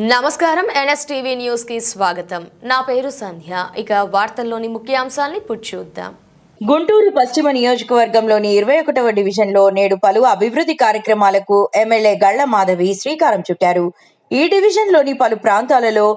నమస్కారం NSTV news కి స్వాగతం. నా పేరు సంధ్య. ఇక వార్తల్లోని ముఖ్యాంశాలను ఇప్పుడు చూద్దాం. గుంటూరు పశ్చిమ నియోజకవర్గంలోని 21వ డివిజన్లో నేడు పలు అభివృద్ధి కార్యక్రమాలకు ఎమ్మెల్యే గళ్ల మాధవి శ్రీకారం చుట్టారు. ఈ డివిజన్లోని పలు ప్రాంతాలలో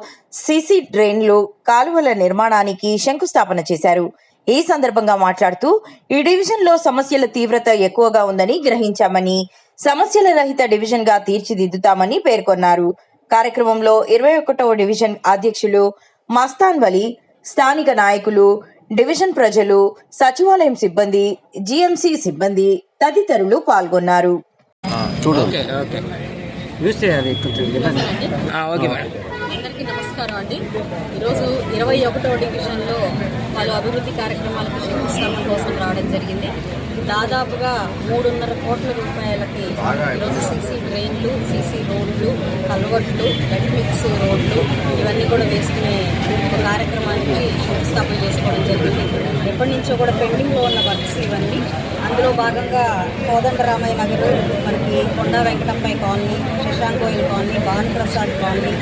సీసీ డ్రైన్లు, కాలువల నిర్మాణానికి శంకుస్థాపన చేశారు. ఈ సందర్భంగా మాట్లాడుతూ ఈ డివిజన్లో సమస్యల తీవ్రత ఎక్కువగా ఉందని గ్రహించామని, సమస్యల రహిత డివిజన్ గా తీర్చిదిద్దుతామని పేర్కొన్నారు. కార్యక్రమంలో 21వ డివిజన్ అధ్యక్షులు మస్తాన్ వలి, స్థానిక నాయకులు, డివిజన్ ప్రజలు, సచివాలయం సిబ్బంది, జీఎంసీ సిబ్బంది తదితరులు పాల్గొన్నారు. అందరికీ నమస్కారం అండి. ఈరోజు 21వ డివిజన్లో పలు అభివృద్ధి కార్యక్రమాలకు శంకుస్థాపన కోసం రావడం జరిగింది. దాదాపుగా 3.5 కోట్ల రూపాయలకి ఈరోజు సీసీ డ్రైన్లు, సీసీ రోడ్లు, కల్వర్ట్లు, రెడ్ మిక్స్ రోడ్లు ఇవన్నీ కూడా వేసుకునే ఒక కార్యక్రమానికి శంకుస్థాపన చేసుకోవడం జరిగింది. ఎప్పటి నుంచో కూడా పెండింగ్లో ఉన్న వర్క్స్ ఇవన్నీ. అందులో భాగంగా కోదండరామయ్య నగర్, మనకి Konda Venkatammayi colony, Shashank Goyal colony, Bhanu Prasad colony,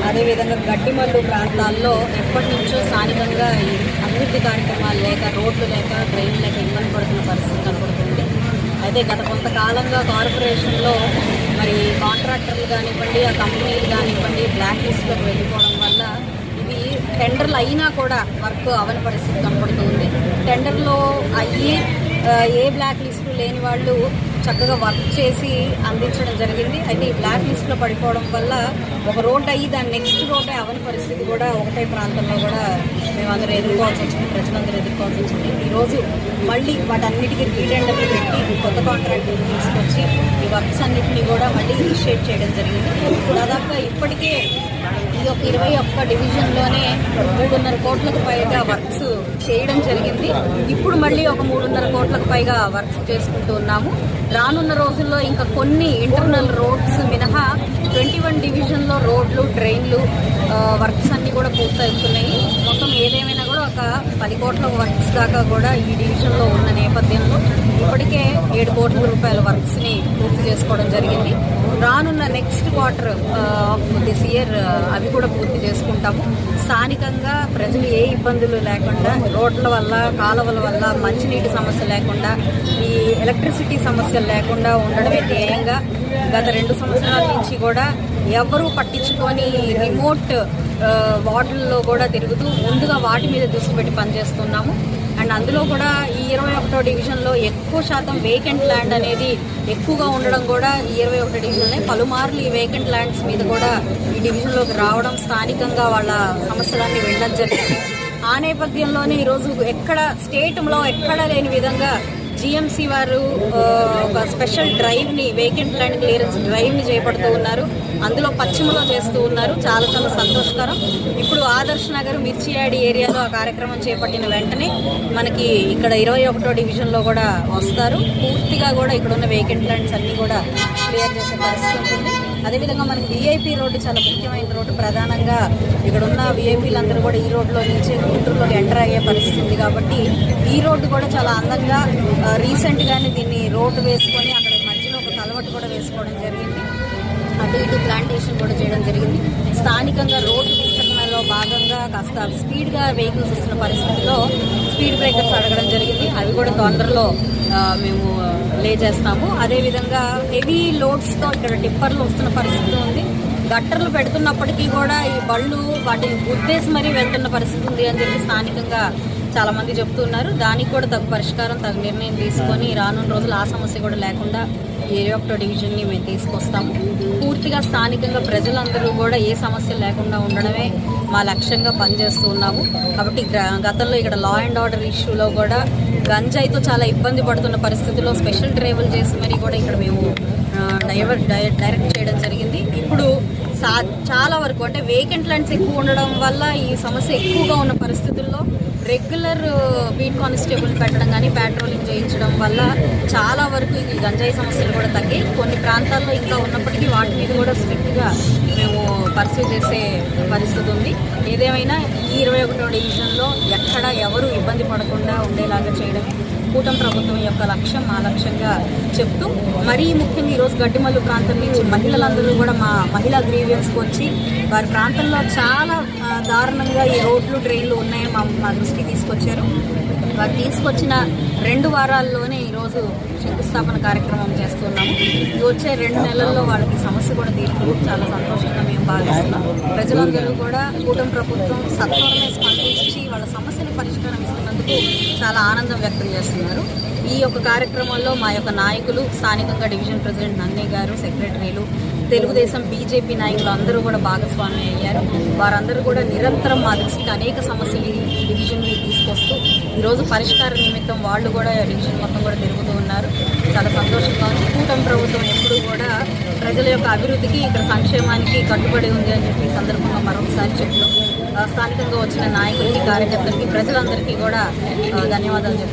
అదేవిధంగా గడ్డిమల్లు ప్రాంతాల్లో ఎప్పటి నుంచో స్థానికంగా ఈ అభివృద్ధి కార్యక్రమాలు లేక, రోడ్లు లేక, డ్రైన్లు లేక ఇబ్బంది పడుతున్న పరిస్థితి కనబడుతుంది. అయితే గత కొంతకాలంగా కార్పొరేషన్లో మరి కాంట్రాక్టర్లు కానివ్వండి, ఆ కంపెనీలు కానివ్వండి బ్లాక్ లిస్ట్లోకి వెళ్ళిపోవడం వల్ల ఇవి టెండర్లు అయినా కూడా వర్క్ అవని పరిస్థితి కనబడుతుంది. టెండర్లో అయ్యి ఏ బ్లాక్ లిస్టు లేని వాళ్ళు చక్కగా వర్క్ చేసి అందించడం జరిగింది. అయితే ఈ బ్లాక్ లిస్ట్లో పడిపోవడం వల్ల ఒక రోడ్ అయ్యి దాని నెక్స్ట్ రోడ్డే అవని పరిస్థితి కూడా ఒకటే ప్రాంతంలో కూడా మేమందరూ ఎదుర్కోవాల్సి వచ్చింది, ప్రజలందరూ ఎదుర్కోవాల్సి వచ్చింది. ఈరోజు మళ్ళీ వాటన్నిటికీ రీటెండర్లు పెట్టి కొత్త కాంట్రాక్టులు తీసుకొచ్చి ఈ వర్క్స్ అన్నింటినీ కూడా మళ్ళీ ఇనిషియేట్ చేయడం జరిగింది. దాదాపుగా ఇప్పటికే ఈ యొక్క 21 డివిజన్లోనే 3.5 కోట్లకు పైగా వర్క్స్ చేయడం జరిగింది. ఇప్పుడు మళ్ళీ ఒక 3.5 కోట్లకు పైగా వర్క్స్ చేసుకుంటూ ఉన్నాము. రానున్న రోజుల్లో ఇంకా కొన్ని ఇంటర్నల్ రోడ్స్ మినహా 21 డివిజన్లో రోడ్లు, డ్రైన్లు వర్క్స్ అన్నీ కూడా పూర్తవుతున్నాయి. మొత్తం ఏదేమైనా కూడా ఒక 10 కోట్ల వర్క్స్ దాకా కూడా ఈ డివిజన్లో ఉన్న నేపథ్యంలో ఇప్పటికే 7 కోట్ల రూపాయల వర్క్స్ని పూర్తి చేసుకోవడం జరిగింది. రానున్న next quarter of this year అవి కూడా పూర్తి చేసుకుంటాము. స్థానికంగా ప్రజలు ఏ ఇబ్బందులు లేకుండా, రోడ్ల వల్ల, కాలువల వల్ల మంచినీటి సమస్య లేకుండా, ఈ ఎలక్ట్రిసిటీ సమస్యలు లేకుండా ఉండడమే ధ్యేయంగా గత 2 సంవత్సరాల నుంచి కూడా ఎవరూ పట్టించుకొని రిమోట్ వార్డుల్లో కూడా తిరుగుతూ ముందుగా వాటి మీద దృష్టి పెట్టి పనిచేస్తున్నాము. అండ్ అందులో కూడా ఈ 21వ డివిజన్లో ఎక్కువ శాతం వేకెంట్ ల్యాండ్ అనేది ఎక్కువగా ఉండడం కూడా ఈ 21 డివిజన్లో పలుమార్లు ఈ వేకెంట్ ల్యాండ్స్ మీద కూడా ఈ డివిజన్లోకి రావడం, స్థానికంగా వాళ్ళ సమస్యలన్నీ వెళ్ళడం జరిగింది. ఆ నేపథ్యంలోనే ఈరోజు స్టేట్లో ఎక్కడా లేని విధంగా జీఎంసీ వారు ఒక స్పెషల్ డ్రైవ్ని, వేకెంట్ ల్యాండ్ క్లియరెన్స్ డ్రైవ్ని చేపడుతూ ఉన్నారు. అందులో పశ్చిమలో చేస్తూ ఉన్నారు. చాలా చాలా సంతోషకరం. ఇప్పుడు ఆదర్శ్ నగర్, మిర్చియాడి ఏరియాలో ఆ కార్యక్రమం చేపట్టిన వెంటనే మనకి ఇక్కడ 21వ డివిజన్లో కూడా వస్తారు. పూర్తిగా కూడా ఇక్కడ ఉన్న వేకెంట్ ల్యాండ్స్ అన్నీ కూడా క్లియర్ చేసే పరిస్థితి ఉంటుంది. అదేవిధంగా మనకి విఐపి రోడ్డు చాలా ముఖ్యమైన రోడ్డు. ప్రధానంగా ఇక్కడ ఉన్న విఐపీలందరూ కూడా ఈ రోడ్లో నుంచి గుంటూరులోకి ఎంటర్ అయ్యే పరిస్థితి ఉంది. కాబట్టి ఈ రోడ్డు కూడా చాలా అందంగా రీసెంట్గానే దీన్ని రోడ్డు వేసుకొని అక్కడ మధ్యలో ఒక కలవట్టు కూడా వేసుకోవడం జరిగింది. అటు ఇటు ప్లాంటేషన్ కూడా చేయడం జరిగింది. స్థానికంగా రోడ్డు విస్తరణలో భాగంగా కాస్త స్పీడ్గా వెహికల్స్ వస్తున్న పరిస్థితిలో స్పీడ్ బ్రేకర్స్ అడగడం జరిగింది. అవి కూడా తొందరలో మేము లే చేస్తాము. అదేవిధంగా హెవీ లోడ్స్తో ఇక్కడ టిప్పర్లు వస్తున్న పరిస్థితి ఉంది. గట్టర్లు పెడుతున్నప్పటికీ కూడా ఈ బళ్ళు వాటిని గుద్దేసి మరీ వెళ్తున్న పరిస్థితి ఉంది అని చెప్పి స్థానికంగా చాలామంది చెప్తున్నారు. దానికి కూడా తగు పరిష్కారం, తగు నిర్ణయం తీసుకొని రానున్న రోజులు ఆ సమస్య కూడా లేకుండా 21వ డివిజన్ని మేము తీసుకొస్తాము. పూర్తిగా స్థానికంగా ప్రజలందరూ కూడా ఏ సమస్య లేకుండా ఉండడమే మా లక్ష్యంగా పనిచేస్తూ ఉన్నాము. కాబట్టి గతంలో ఇక్కడ లా అండ్ ఆర్డర్ ఇష్యూలో కూడా గంజాయితో చాలా ఇబ్బంది పడుతున్న పరిస్థితుల్లో స్పెషల్ డ్రైవ్లు చేసి మరీ కూడా ఇక్కడ మేము డైరెక్ట్ చేయడం జరిగింది. ఇప్పుడు చాలా వరకు అంటే వేకెంట్ ల్యాండ్స్ ఎక్కువ ఉండడం వల్ల ఈ సమస్య ఎక్కువగా ఉన్న పరిస్థితుల్లో రెగ్యులర్ బీట్ కానిస్టేబుల్ పెట్టడం కానీ, ప్యాట్రోలింగ్ చేయించడం వల్ల చాలా వరకు ఈ గంజాయి సమస్యలు కూడా తగ్గాయి. కొన్ని ప్రాంతాల్లో ఇంకా ఉన్నప్పటికీ వాటి మీద కూడా స్ట్రిక్ట్గా మేము పర్సూ చేసే పరిస్థితి ఉంది. ఏదేమైనా ఈ 21వ డివిజన్లో ఎక్కడ ఎవరు ఇబ్బంది పడకుండా ఉండేలాగా చేయడమే కూటమి ప్రభుత్వం యొక్క లక్ష్యం మా లక్ష్యంగా చెప్తూ మరీ ముఖ్యంగా ఈరోజు గడ్డిమల్లు ప్రాంతం నుంచి మహిళలందరూ కూడా మా మహిళా గ్రీవియన్స్కి వచ్చి వారి ప్రాంతంలో చాలా దారుణంగా ఈ రోడ్లు డ్రైన్లు ఉన్నాయని మా దృష్టికి తీసుకొచ్చారు. వారు తీసుకొచ్చిన 2 వారాల్లోనే ఈరోజు శంకుస్థాపన కార్యక్రమం చేస్తున్నాము. వచ్చే 2 నెలల్లో వాళ్ళకి సమస్య కూడా తీరుతుంది. చాలా సంతోషంగా మేము భావిస్తున్నాం. ప్రజలందరూ కూడా కూటమి ప్రభుత్వం సత్వరమే స్పందించి వాళ్ళ సమస్యలు పరిష్కారం ఇస్తున్నందుకు చాలా ఆనందం వ్యక్తం చేస్తున్నారు. ఈ యొక్క కార్యక్రమంలో మా యొక్క నాయకులు, స్థానికంగా డివిజన్ ప్రెసిడెంట్ నన్నయ్య గారు, సెక్రటరీలు, తెలుగుదేశం, బీజేపీ నాయకులు అందరూ కూడా భాగస్వామి అయ్యారు. వారందరూ కూడా నిరంతరం మా దృష్టికి అనేక సమస్యలు ఈ డివిజన్కి తీసుకొస్తూ ఈరోజు పరిష్కార నిమిత్తం వాళ్ళు కూడా డివిజన్ మొత్తం కూడా తిరుగుతూ ఉన్నారు. చాలా సంతోషంగా ఉంది. కూటమి ప్రభుత్వం ఎప్పుడూ కూడా ప్రజల యొక్క అభివృద్ధికి, ఇక్కడ సంక్షేమానికి కట్టుబడి ఉంది అని చెప్పి ఈ సందర్భంగా మరొకసారి చెప్తూ స్థానికంగా వచ్చిన నాయకులకి, కార్యకర్తలకి, ప్రజలందరికీ కూడా ధన్యవాదాలు చెప్తున్నాను.